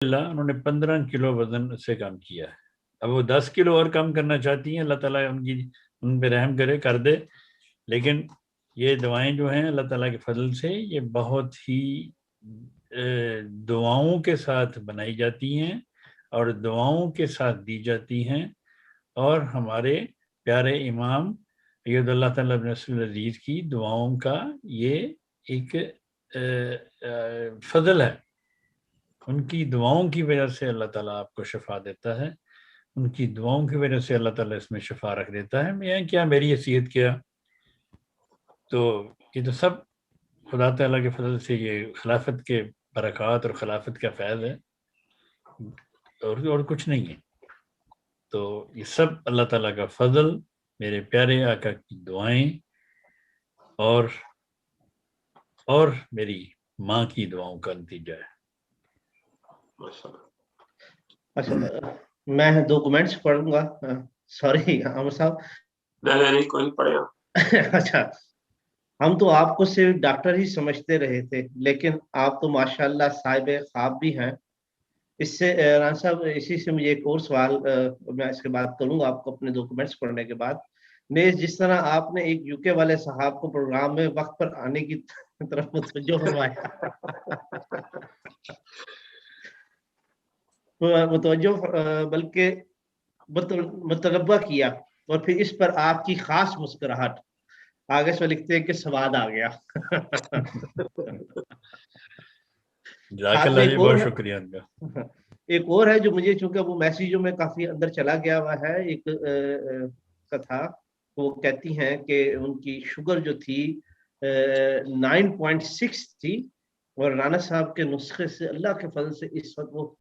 اللہ انہوں نے 15 کلو وزن سے کم کیا ہے. اب وہ 10 کلو اور کم کرنا چاہتی ہیں, اللہ تعالیٰ ان پہ رحم کرے, کر دے. لیکن یہ دعائیں جو ہیں اللہ تعالیٰ کے فضل سے یہ بہت ہی دعاؤں کے ساتھ بنائی جاتی ہیں اور دعاؤں کے ساتھ دی جاتی ہیں. اور ہمارے پیارے امام اید اللہ تعالیٰ بن نصر العزیز کی دعاؤں کا یہ ایک فضل ہے. ان کی دعاؤں کی وجہ سے اللہ تعالیٰ آپ کو شفا دیتا ہے, ان کی دعاؤں کی وجہ سے اللہ تعالیٰ اس میں شفا رکھ دیتا ہے. میں کیا میری حیثیت کیا, تو یہ تو سب خدا تعالیٰ کے فضل سے یہ خلافت کے برکات اور خلافت کا فیض ہے, اور کچھ نہیں ہے. تو یہ سب اللہ تعالیٰ کا فضل, میرے پیارے آقا کی دعائیں اور میری ماں کی دعاؤں کا نتیجہ ہے. اچھا, میں 2 کمنٹس پڑھوں گا. سوری عامر صاحب. نہیں کوئی نہیں پڑھے گا. اچھا, ہم تو آپ کو صرف ڈاکٹر ہی سمجھتے رہے تھے, لیکن آپ تو ماشاءاللہ صاحب خواب بھی ہیں. اس سے ران صاحب, اسی سے مجھے ایک اور سوال میں اس کے بعد کروں گا آپ کو اپنے 2 کمنٹس پڑھنے کے بعد. جس طرح آپ نے ایک UK والے صاحب کو پروگرام میں وقت پر آنے کی طرف متوجہ فرمایا, بلکہ متغبہ کیا, اور پھر اس پر آپ کی خاص مسکراہٹ. آگے سے لکھتے ہیں کہ سواد آ گیا. جزاک اللہ جی, بہت شکریہ ان کا. ایک اور ہے جو مجھے, چونکہ وہ میسیجوں میں کافی اندر چلا گیا ہوا ہے, ایک کتھا. وہ کہتی ہیں کہ ان کی شوگر جو تھی 9.6 تھی, اور رانا صاحب کے نسخے سے اللہ کے فضل سے اس وقت وہ